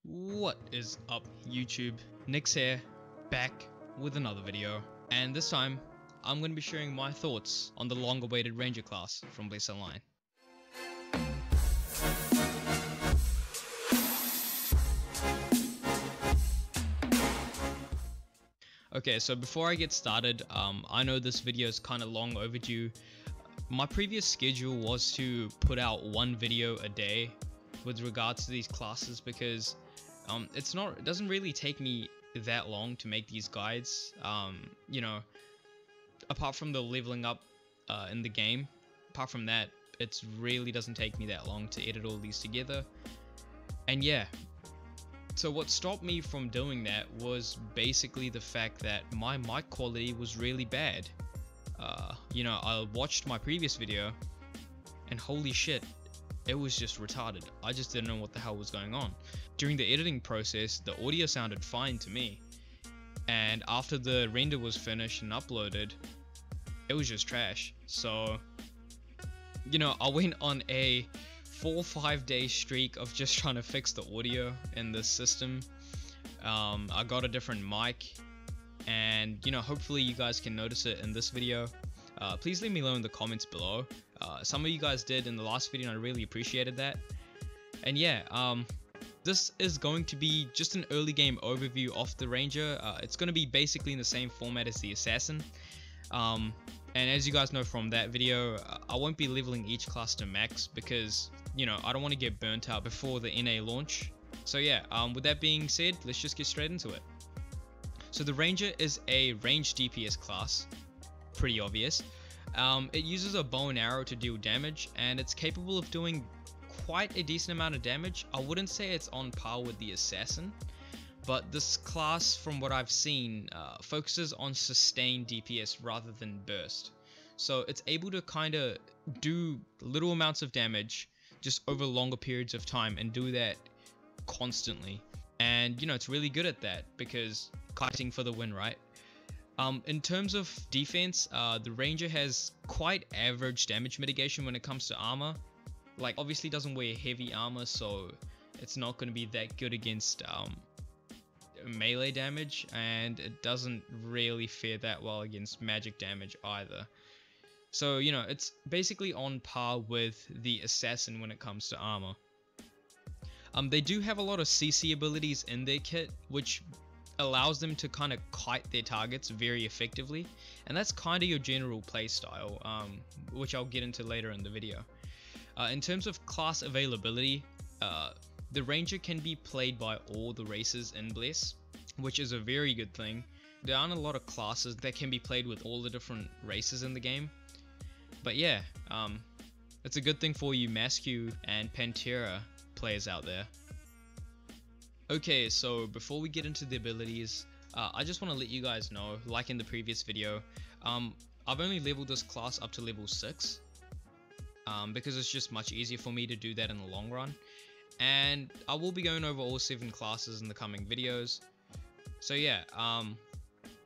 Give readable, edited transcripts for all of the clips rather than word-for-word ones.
What is up, YouTube? Nyks here, back with another video, and this time I'm going to be sharing my thoughts on the long-awaited Ranger class from Bless Online. Okay, so before I get started, I know this video is kind of long overdue. My previous schedule was to put out one video a day with regards to these classes because it doesn't really take me that long to make these guides. Apart from the leveling up in the game, apart from that, it really doesn't take me that long to edit all these together. And yeah, so what stopped me from doing that was basically the fact that my mic quality was really bad. I watched my previous video and holy shit, it was just retarded. I just didn't know what the hell was going on. During the editing process, the audio sounded fine to me, and after the render was finished and uploaded, it was just trash. So, I went on a 4 or 5 day streak of just trying to fix the audio in this system. I got a different mic, and hopefully you guys can notice it in this video. Please leave me know in the comments below. Some of you guys did in the last video and I really appreciated that. And yeah, this is going to be just an early game overview of the Ranger. It's going to be basically in the same format as the Assassin. And as you guys know from that video, I won't be leveling each class to max because, I don't want to get burnt out before the NA launch. So yeah, with that being said, let's just get straight into it. So the Ranger is a ranged DPS class, pretty obvious. It uses a bow and arrow to deal damage, and it's capable of doing quite a decent amount of damage. I wouldn't say it's on par with the Assassin, but this class, from what I've seen, focuses on sustained DPS rather than burst. So it's able to kind of do little amounts of damage just over longer periods of time and do that constantly. And it's really good at that because kiting for the win, right? In terms of defense, the Ranger has quite average damage mitigation when it comes to armor. Like, obviously doesn't wear heavy armor, so it's not going to be that good against melee damage, and it doesn't really fare that well against magic damage either. So it's basically on par with the Assassin when it comes to armor. They do have a lot of CC abilities in their kit, which allows them to kind of kite their targets very effectively, and that's kind of your general playstyle, which I'll get into later in the video. In terms of class availability, the Ranger can be played by all the races in Bless, which is a very good thing. There aren't a lot of classes that can be played with all the different races in the game, but yeah, it's a good thing for you Mascu and Pantera players out there. Okay, so before we get into the abilities, I just want to let you guys know, like in the previous video, I've only leveled this class up to level 6, because it's just much easier for me to do that in the long run, and I will be going over all 7 classes in the coming videos. So yeah,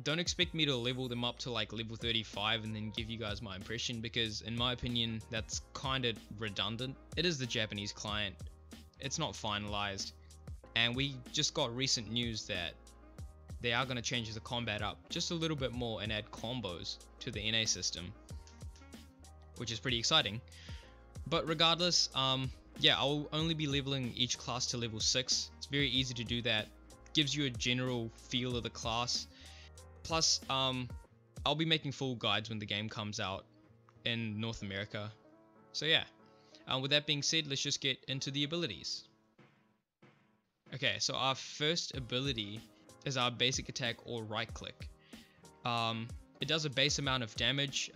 don't expect me to level them up to like level 35 and then give you guys my impression, because in my opinion that's kind of redundant. It is the Japanese client, it's not finalized. And we just got recent news that they are going to change the combat up just a little bit more and add combos to the NA system, which is pretty exciting. But regardless, yeah, I'll only be leveling each class to level 6. It's very easy to do that. Gives you a general feel of the class. Plus, I'll be making full guides when the game comes out in North America. So yeah, with that being said, let's just get into the abilities. Okay, so our first ability is our basic attack, or right click. It does a base amount of damage.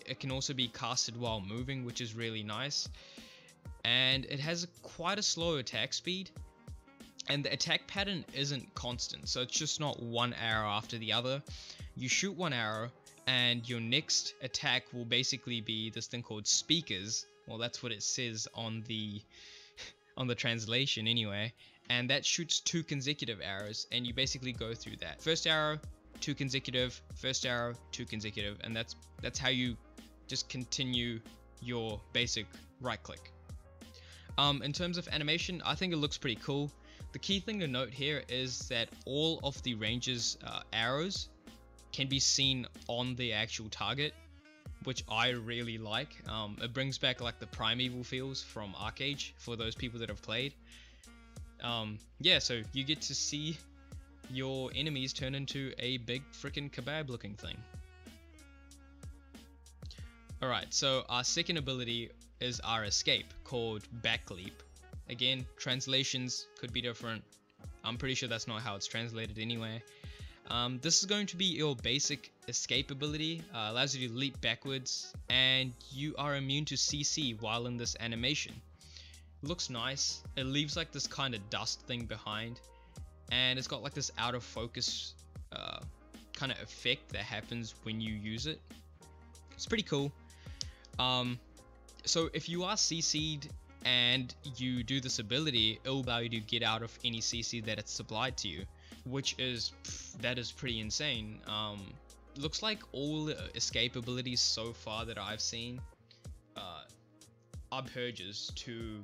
It can also be casted while moving, which is really nice. And it has quite a slow attack speed. And the attack pattern isn't constant, so it's just not one arrow after the other. You shoot one arrow, and your next attack will basically be this thing called speakers. Well, that's what it says on the translation anyway. And that shoots 2 consecutive arrows, and you basically go through that. First arrow, 2 consecutive, first arrow, 2 consecutive, and that's how you just continue your basic right click. In terms of animation, I think it looks pretty cool. The key thing to note here is that all of the ranger's arrows can be seen on the actual target, which I really like. It brings back like the primeval feels from Arcade for those people that have played. Yeah, so you get to see your enemies turn into a big freaking kebab looking thing. Alright, so our second ability is our escape, called back leap. Again, translations could be different. I'm pretty sure that's not how it's translated anyway. This is going to be your basic escape ability, allows you to leap backwards, and you are immune to CC while in this animation. Looks nice. It leaves like this kind of dust thing behind, and it's got like this out of focus kind of effect that happens when you use it. It's pretty cool. So if you are CC'd and you do this ability, it will allow you to get out of any CC that it's supplied to you, which is, that is pretty insane. Looks like all escape abilities so far that I've seen are purges to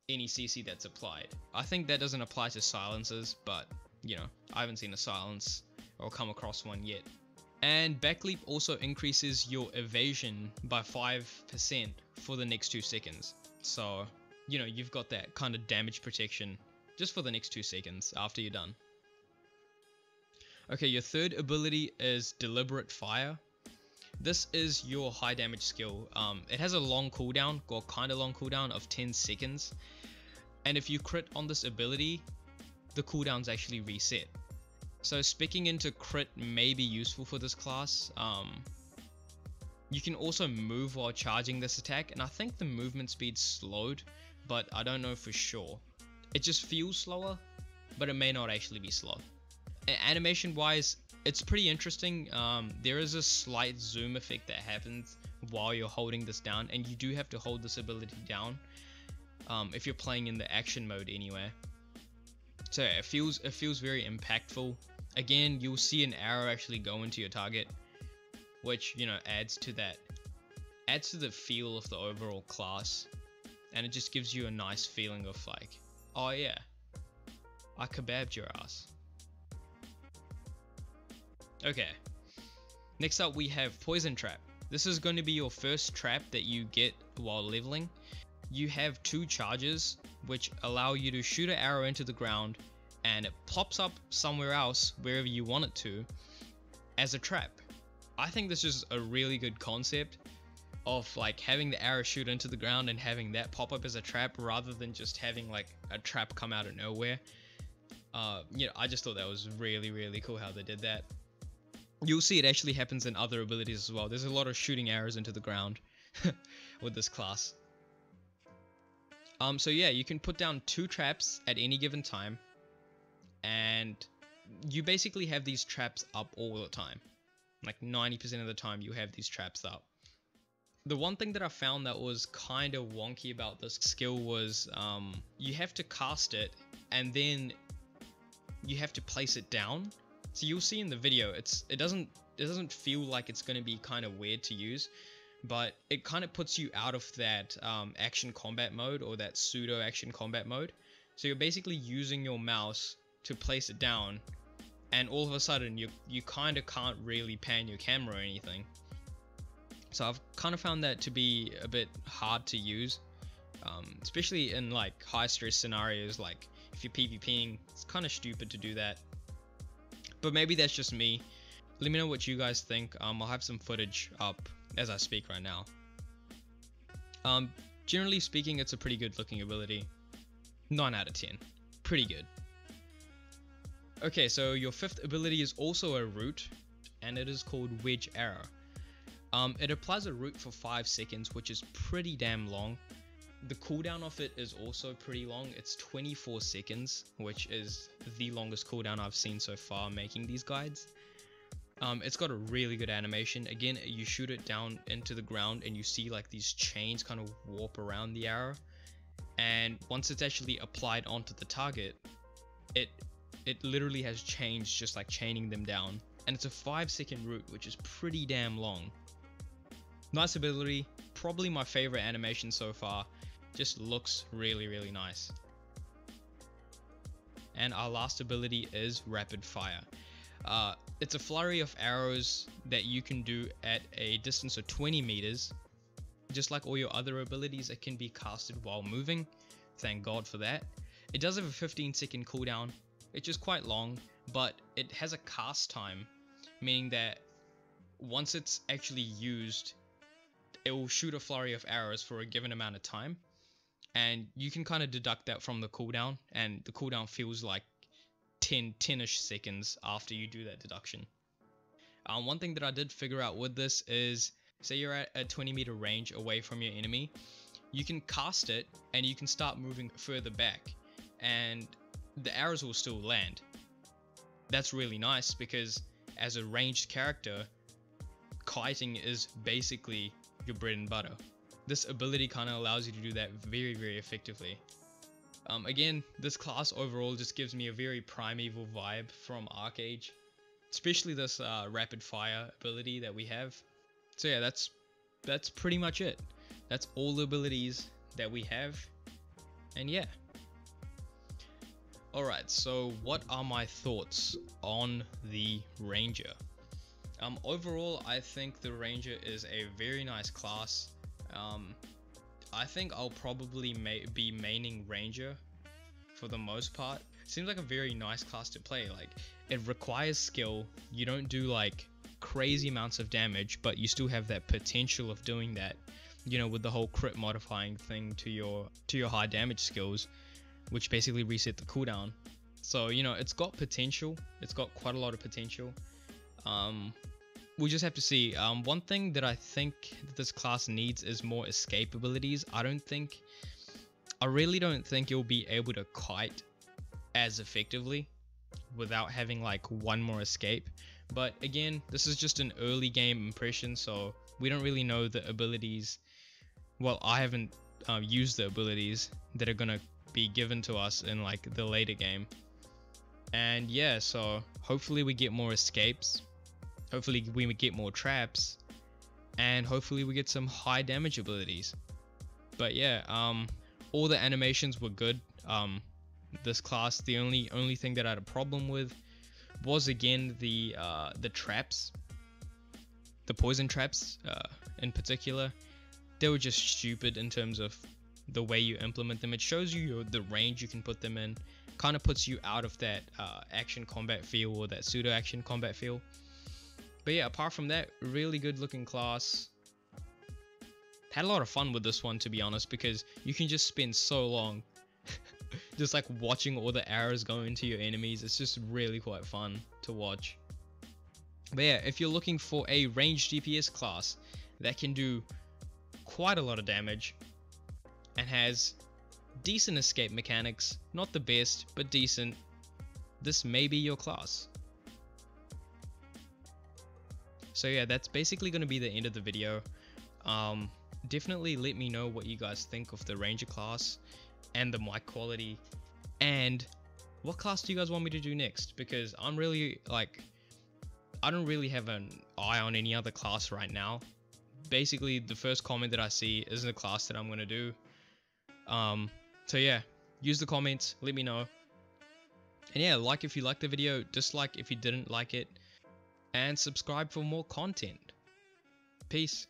any CC that's applied. I think that doesn't apply to silences, but you know, I haven't seen a silence or come across one yet. And backleap also increases your evasion by 5% for the next 2 seconds. So, you know, you've got that kind of damage protection just for the next 2 seconds after you're done. Okay, your third ability is deliberate fire. This is your high damage skill. It has a long cooldown, or kind of long cooldown of 10 seconds. And if you crit on this ability, the cooldown's actually reset. So specking into crit may be useful for this class. You can also move while charging this attack, and I think the movement speed's slowed, but I don't know for sure. It just feels slower, but it may not actually be slow. Animation wise, it's pretty interesting. There is a slight zoom effect that happens while you're holding this down, and you do have to hold this ability down if you're playing in the action mode anyway. So yeah, it feels very impactful. Again, you'll see an arrow actually go into your target, which, you know, adds to the feel of the overall class, and it just gives you a nice feeling of like, oh yeah, I kebabbed your ass. Okay, next up we have Poison Trap. This is going to be your first trap that you get while leveling. You have 2 charges which allow you to shoot an arrow into the ground, and it pops up somewhere else, wherever you want it to, as a trap. I think this is a really good concept of like having the arrow shoot into the ground and having that pop up as a trap, rather than just having like a trap come out of nowhere. You know, I just thought that was really cool how they did that. You'll see it actually happens in other abilities as well. There's a lot of shooting arrows into the ground with this class. So yeah, you can put down 2 traps at any given time, and you basically have these traps up all the time. Like 90% of the time you have these traps up. The one thing that I found that was kind of wonky about this skill was you have to cast it and then you have to place it down. So you'll see in the video, it doesn't feel like it's going to be kind of weird to use, but it kind of puts you out of that action combat mode, or that pseudo action combat mode. So you're basically using your mouse to place it down, and all of a sudden you kind of can't really pan your camera or anything. So I've kind of found that to be a bit hard to use, especially in like high stress scenarios, like if you're PvPing. It's kind of stupid to do that, but maybe that's just me. Let me know what you guys think. I'll have some footage up as I speak right now. Generally speaking, it's a pretty good looking ability. 9 out of 10. Pretty good. Okay, so your 5th ability is also a root, and it is called Wedge Arrow. It applies a root for 5 seconds, which is pretty damn long. The cooldown of it is also pretty long. It's 24 seconds, which is the longest cooldown I've seen so far making these guides. It's got a really good animation. Again, you shoot it down into the ground and you see like these chains kind of warp around the arrow, and once it's actually applied onto the target, it literally has chains just like chaining them down, and it's a 5-second root, which is pretty damn long. Nice ability, probably my favorite animation so far. Just looks really nice. and our last ability is Rapid Fire. It's a flurry of arrows that you can do at a distance of 20 meters. Just like all your other abilities, it can be casted while moving. Thank God for that. It does have a 15-second cooldown, which is quite long, but it has a cast time, meaning that once it's actually used, it will shoot a flurry of arrows for a given amount of time, and you can kind of deduct that from the cooldown, and the cooldown feels like 10-ish seconds after you do that deduction. One thing that I did figure out with this is, say you're at a 20-meter range away from your enemy, you can cast it and you can start moving further back, and the arrows will still land. That's really nice because as a ranged character, kiting is basically your bread and butter. This ability kind of allows you to do that very, very effectively. Again, this class overall just gives me a very primeval vibe from Arcade, especially this rapid fire ability that we have. So yeah, that's pretty much it. That's all the abilities that we have, and yeah. Alright, so what are my thoughts on the Ranger? Overall, I think the Ranger is a very nice class. I think I'll probably be maining Ranger for the most part. Seems like a very nice class to play. Like, it requires skill. You don't do like crazy amounts of damage, but you still have that potential of doing that, you know, with the whole crit modifying thing to your high damage skills, which basically reset the cooldown. So, you know, it's got potential. It's got quite a lot of potential. We'll just have to see. One thing that I think that this class needs is more escape abilities. I really don't think you'll be able to kite as effectively without having like one more escape. But again, this is just an early game impression, so we don't really know the abilities. Well, I haven't used the abilities that are gonna be given to us in like the later game. And yeah, so hopefully we get more escapes. Hopefully we get more traps, and hopefully we get some high damage abilities. But yeah, all the animations were good. This class, the only thing that I had a problem with was again the traps, the poison traps in particular. They were just stupid in terms of the way you implement them. It shows you the range you can put them in, kind of puts you out of that action combat feel or that pseudo action combat feel. But yeah, apart from that, really good looking class. Had a lot of fun with this one, to be honest, because you can just spend so long just like watching all the arrows go into your enemies. It's just really quite fun to watch. But yeah, if you're looking for a ranged DPS class that can do quite a lot of damage and has decent escape mechanics, not the best, but decent, this may be your class. So yeah, that's basically going to be the end of the video. Definitely let me know what you guys think of the Ranger class and the mic quality, and what class do you guys want me to do next, because I'm really like, I don't really have an eye on any other class right now. Basically the first comment that I see is the class that I'm going to do. So yeah, use the comments, let me know, and yeah, like if you liked the video, dislike if you didn't like it, and subscribe for more content. Peace.